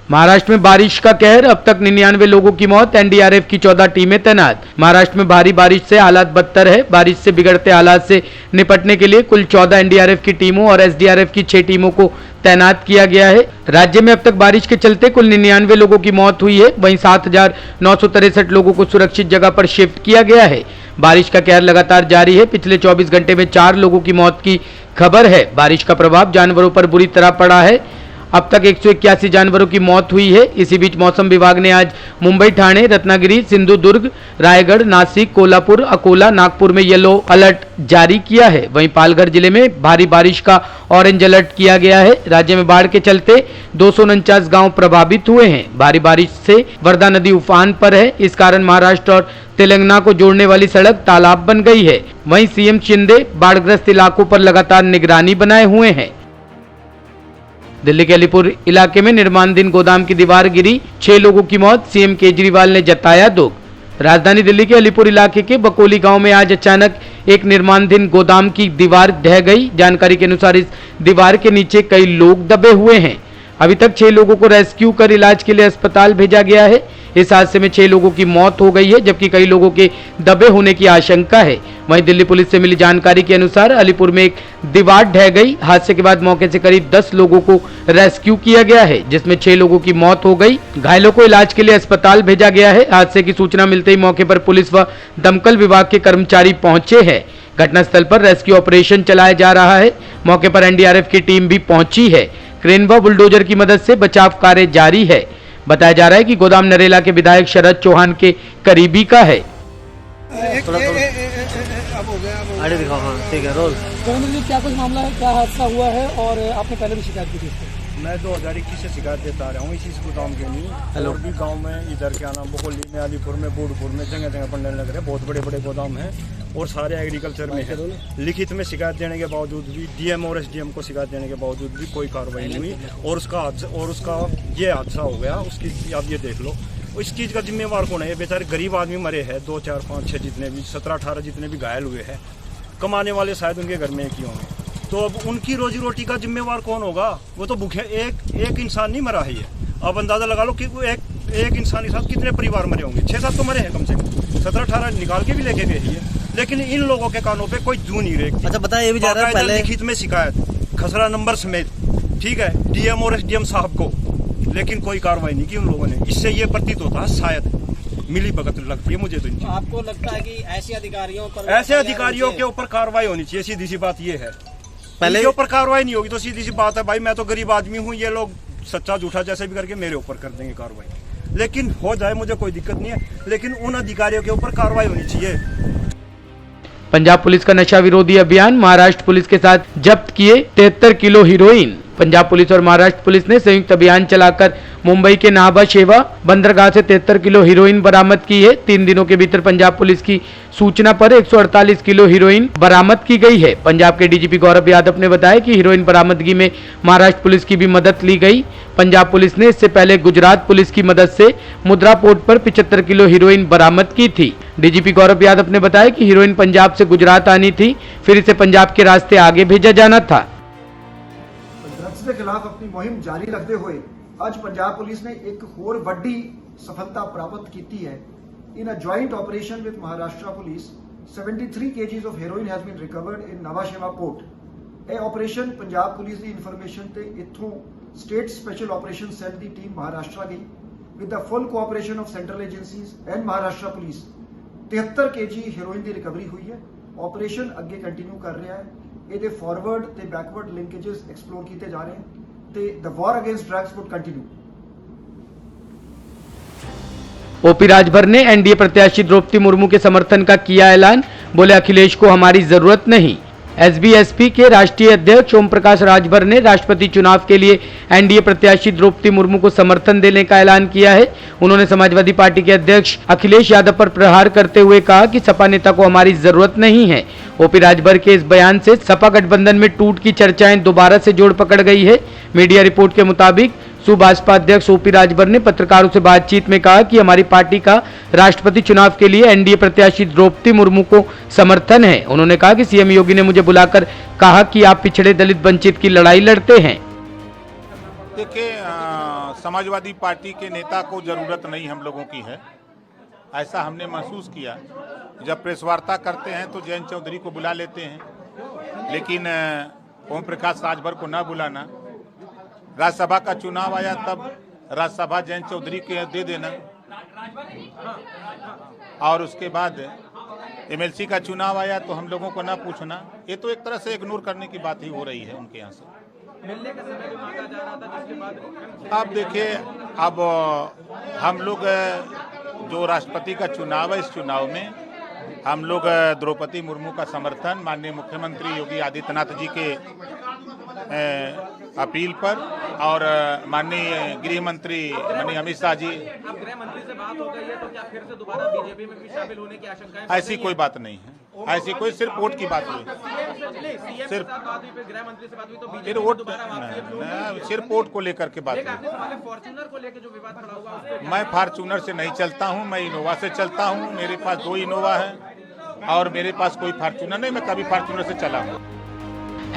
महाराष्ट्र में बारिश का कहर, अब तक 99 लोगों की मौत, एनडीआरएफ की 14 टीमें तैनात। महाराष्ट्र में भारी बारिश से हालात बदतर है। बारिश से बिगड़ते हालात से निपटने के लिए कुल 14 एनडीआरएफ की टीमों और एसडीआरएफ की 6 टीमों को तैनात किया गया है। राज्य में अब तक बारिश के चलते कुल 99 लोगों की मौत हुई है। वहीं 7,963 लोगों को सुरक्षित जगह पर शिफ्ट किया गया है। बारिश का कहर लगातार जारी है। पिछले 24 घंटे में 4 लोगों की मौत की खबर है। बारिश का प्रभाव जानवरों पर बुरी तरह पड़ा है। अब तक 181 जानवरों की मौत हुई है। इसी बीच मौसम विभाग ने आज मुंबई, ठाणे, रत्नागिरी, सिंधुदुर्ग, रायगढ़, नासिक, कोल्हापुर, अकोला, नागपुर में येलो अलर्ट जारी किया है। वहीं पालघर जिले में भारी बारिश का ऑरेंज अलर्ट किया गया है। राज्य में बाढ़ के चलते 249 गांव प्रभावित हुए हैं। भारी बारिश से वर्धा नदी उफान पर है। इस कारण महाराष्ट्र और तेलंगाना को जोड़ने वाली सड़क तालाब बन गई है। वहीं सीएम शिंदे बाढ़ग्रस्त इलाकों पर लगातार निगरानी बनाए हुए हैं। दिल्ली के अलीपुर इलाके में निर्माणाधीन गोदाम की दीवार गिरी, 6 लोगों की मौत, सीएम केजरीवाल ने जताया दुख। राजधानी दिल्ली के अलीपुर इलाके के बकोली गांव में आज अचानक एक निर्माणाधीन गोदाम की दीवार ढह गई। जानकारी के अनुसार इस दीवार के नीचे कई लोग दबे हुए हैं। अभी तक 6 लोगों को रेस्क्यू कर इलाज के लिए अस्पताल भेजा गया है। इस हादसे में 6 लोगों की मौत हो गई है, जबकि कई लोगों के दबे होने की आशंका है। वहीं दिल्ली पुलिस से मिली जानकारी के अनुसार अलीपुर में एक दीवार ढह गई। हादसे के बाद मौके से करीब 10 लोगों को रेस्क्यू किया गया है, जिसमें 6 लोगों की मौत हो गई। घायलों को इलाज के लिए अस्पताल भेजा गया है। हादसे की सूचना मिलते ही मौके पर पुलिस व दमकल विभाग के कर्मचारी पहुंचे हैं। घटनास्थल पर रेस्क्यू ऑपरेशन चलाया जा रहा है। मौके पर एनडीआरएफ की टीम भी पहुंची है। क्रेन व बुलडोजर की मदद से बचाव कार्य जारी है। बताया जा रहा है कि गोदाम नरेला के विधायक शरद चौहान के करीबी का है। आगे दिखाओ। हाँ ठीक है। रोल क्या कुछ मामला है, क्या हादसा हुआ है और आपने पहले भी शिकायत की थी इसको? मैं 2021 से शिकायत देता आ रहा हूँ इसी गोदाम के लिए। और भी गांव में इधर क्या नाम बकोली में, अलीपुर में, बूढ़पुर में जगह जगह बनने लग रहे हैं। बहुत बड़े बड़े गोदाम हैं और सारे एग्रीकल्चर में है। लिखित में शिकायत देने के बावजूद भी, डीएम और एसडीएम को शिकायत देने के बावजूद भी कोई कार्रवाई नहीं हुई और उसका ये हादसा हो गया। उसकी आप ये देख लो, इस चीज़ का जिम्मेवार कौन है? ये बेचारे गरीब आदमी मरे हैं, 2, 4, 5, 6 जितने भी 17-18 जितने भी घायल हुए हैं। कमाने वाले शायद उनके घर में एक ही होंगे। तो अब उनकी रोजी रोटी का जिम्मेवार कौन होगा? वो तो भूखे एक इंसान नहीं मरा है। ये अब अंदाजा लगा लो कि एक इंसान के साथ कितने परिवार मरे होंगे। 6-7 तो मरे हैं कम से कम। 17-18 निकाल के भी लेके गए ये, लेकिन इन लोगों के कानों पे कोई जू नहीं रही। अच्छा बताया ये भी जा रहा है पहले लिखित में शिकायत, खसरा नंबर समेत, ठीक है, डीएम और एसडीएम साहब को, लेकिन कोई कार्रवाई नहीं की उन लोगों ने। इससे ये प्रतीत होता है शायद मिली भगत लगती है मुझे। तो आपको लगता है कि ऐसे अधिकारियों के ऊपर कार्रवाई होनी चाहिए? सीधी सी बात ये है। पहले के ऊपर कार्रवाई नहीं होगी तो सीधी सी बात है भाई, मैं तो गरीब आदमी हूँ, ये लोग सच्चा झूठा जैसे भी करके मेरे ऊपर कर देंगे कार्रवाई। लेकिन हो जाए, मुझे कोई दिक्कत नहीं है, लेकिन उन अधिकारियों के ऊपर कार्रवाई होनी चाहिए। पंजाब पुलिस का नशा विरोधी अभियान, महाराष्ट्र पुलिस के साथ जब्त किए 73 किलो हीरोइन। पंजाब पुलिस और महाराष्ट्र पुलिस ने संयुक्त अभियान चलाकर मुंबई के नाभा शेवा बंदरगाह से 73 किलो हीरोइन बरामद की है। 3 दिनों के भीतर पंजाब पुलिस की सूचना पर 148 किलो हीरोइन बरामद की गई है। पंजाब के डीजीपी गौरव यादव ने बताया कि हीरोइन बरामदगी में महाराष्ट्र पुलिस की भी मदद ली गई। पंजाब पुलिस ने इससे पहले गुजरात पुलिस की मदद से मुद्रा पोर्ट पर 75 किलो हीरोइन बरामद की थी। डीजीपी गौरव यादव ने बताया कि हीरोइन पंजाब से गुजरात आनी थी, फिर इसे पंजाब के रास्ते आगे भेजा जाना था। ड्रग्स के खिलाफ अपनी मुहिम जारी रखते हुए आज पंजाब पुलिस ने एक होर वड्डी सफलता प्राप्त की है। In a joint operation with Maharashtra police 73 kgs of heroin has been recovered in Nava Sheva port. ਇਹ ਆਪਰੇਸ਼ਨ ਪੰਜਾਬ ਪੁਲਿਸ ਦੀ ਇਨਫੋਰਮੇਸ਼ਨ ਤੇ ਇੱਥੋਂ ਸਟੇਟ ਸਪੈਸ਼ਲ ਆਪਰੇਸ਼ਨ ਸੈੱਲ ਦੀ ਟੀਮ ਮਹਾਰਾਸ਼ਟਰ ਗਈ with the full cooperation of central agencies and Maharashtra police 73 kg heroin the recovery ਹੋਈ ਹੈ। Operation ਅੱਗੇ continue ਕਰ ਰਿਹਾ ਹੈ। ਇਹਦੇ ਫਾਰਵਰਡ ਤੇ ਬੈਕਵਰਡ ਲਿੰਕੇजेस ਐਕਸਪਲੋਰ ਕੀਤੇ ਜਾ ਰਹੇ ਹਨ ਤੇ the war against drugs would continue. OP Rajbhar ने एनडीए प्रत्याशी द्रौपदी मुर्मू के समर्थन का किया ऐलान, बोले अखिलेश को हमारी जरूरत नहीं। एसबीएसपी के राष्ट्रीय अध्यक्ष ओम प्रकाश राजभर ने राष्ट्रपति चुनाव के लिए एनडीए प्रत्याशी द्रौपदी मुर्मू को समर्थन देने का ऐलान किया है। उन्होंने समाजवादी पार्टी के अध्यक्ष अखिलेश यादव पर प्रहार करते हुए कहा कि सपा नेता को हमारी जरूरत नहीं है। ओपी राजभर के इस बयान से सपा गठबंधन में टूट की चर्चाएं दोबारा से जोड़ पकड़ गई है। मीडिया रिपोर्ट के मुताबिक भाजपा अध्यक्ष ओपी राजभर ने पत्रकारों से बातचीत में कहा कि हमारी पार्टी का राष्ट्रपति चुनाव के लिए एनडीए प्रत्याशी द्रौपदी मुर्मू को समर्थन है। उन्होंने कहा कि सीएम योगी ने मुझे बुलाकर कहा कि आप पिछड़े दलित वंचित की लड़ाई लड़ते हैं। देखिए, समाजवादी पार्टी के नेता को जरूरत नहीं हम लोगों की है, ऐसा हमने महसूस किया। जब प्रेस वार्ता करते हैं तो जयंत चौधरी को बुला लेते हैं, लेकिन ओम प्रकाश राजभर को न बुलाना। राज्यसभा का चुनाव आया तब राज्यसभा जयंत चौधरी के दे देना, और उसके बाद एमएलसी का चुनाव आया तो हम लोगों को ना पूछना। ये तो एक तरह से इग्नोर करने की बात ही हो रही है उनके यहाँ से। मिलने का समय भी मांगा जा रहा था, जिसके बाद अब देखिए, अब हम लोग जो राष्ट्रपति का चुनाव है, इस चुनाव में हम लोग द्रौपदी मुर्मू का समर्थन माननीय मुख्यमंत्री योगी आदित्यनाथ जी के अपील पर और माननीय गृह मंत्री माननीय अमित शाह जी। अब गृह मंत्री से बात हो गई है, तो क्या फिर से दोबारा बीजेपी में भी शामिल होने की आशंकाएं? ऐसी कोई बात नहीं है, ऐसी कोई सिर्फ वोट की बात हुई, सिर्फ गृह मंत्री से बात हुई तो फिर बीजेपी वोट सिर्फ वोट को लेकर के बात हुई। फॉर्च्यूनर को लेकर जो विवाद खड़ा हुआ, उस पे मैं फॉर्च्यूनर से नहीं चलता हूं, मैं इनोवा से चलता हूं। मेरे पास 2 इनोवा है और मेरे पास कोई फॉर्च्यूनर नहीं, मैं कभी फॉर्च्यूनर से चला हूं।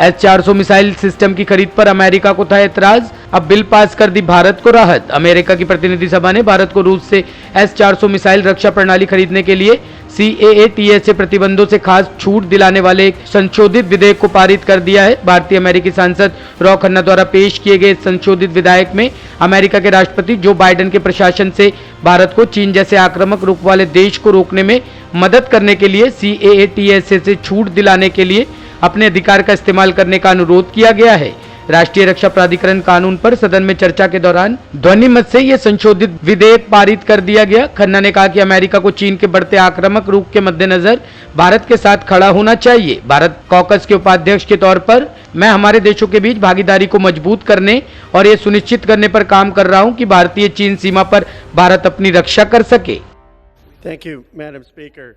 S-400 मिसाइल सिस्टम की खरीद पर अमेरिका को था एतराज, अब बिल पास कर दी भारत को राहत। अमेरिका की प्रतिनिधि सभा ने भारत को रूस से S-400 मिसाइल रक्षा प्रणाली खरीदने के लिए CAATS प्रतिबंधों से खास छूट दिलाने वाले एक संशोधित विधेयक को पारित कर दिया है। भारतीय अमेरिकी सांसद रॉ खन्ना द्वारा पेश किए गए संशोधित विधेयक में अमेरिका के राष्ट्रपति जो बाइडेन के प्रशासन से भारत को चीन जैसे आक्रामक रूप वाले देश को रोकने में मदद करने के लिए CAATS से छूट दिलाने के लिए अपने अधिकार का इस्तेमाल करने का अनुरोध किया गया है। राष्ट्रीय रक्षा प्राधिकरण कानून पर सदन में चर्चा के दौरान ध्वनि मत से यह संशोधित विधेयक पारित कर दिया गया। खन्ना ने कहा कि अमेरिका को चीन के बढ़ते आक्रामक रूप के मद्देनजर भारत के साथ खड़ा होना चाहिए। भारत कॉकस के उपाध्यक्ष के तौर पर मैं हमारे देशों के बीच भागीदारी को मजबूत करने और ये सुनिश्चित करने पर काम कर रहा हूं कि भारतीय चीन सीमा पर भारत अपनी रक्षा कर सके। Thank you, Madam Speaker.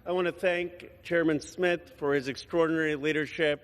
I want to thank Chairman Smith for his extraordinary leadership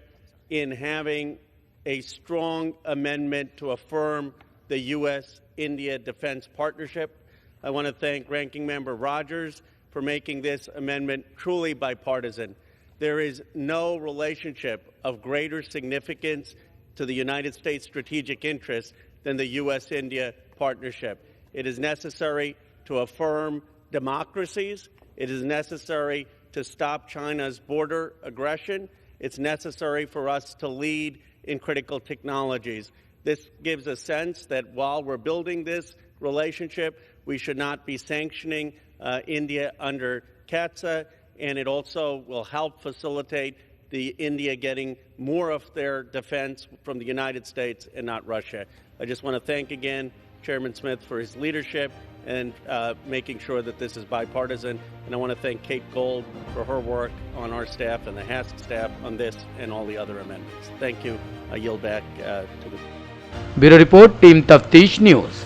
in having a strong amendment to affirm the U.S.-India defense partnership. I want to thank Ranking Member Rogers for making this amendment truly bipartisan. There is no relationship of greater significance to the United States' strategic interests than the U.S.-India partnership. It is necessary to affirm democracies. It is necessary to stop China's border aggression. It's necessary for us to lead in critical technologies. This gives a sense that while we're building this relationship, we should not be sanctioning India under CAATSA, and it also will help facilitate the India getting more of their defense from the United States and not Russia. I just want to thank again Chairman Smith for his leadership and making sure that this is bipartisan. And I want to thank Kate Gold for her work on our staff and the HASC staff on this and all the other amendments. Thank you. I yield back to the... Bureau Report, Team Taftish News.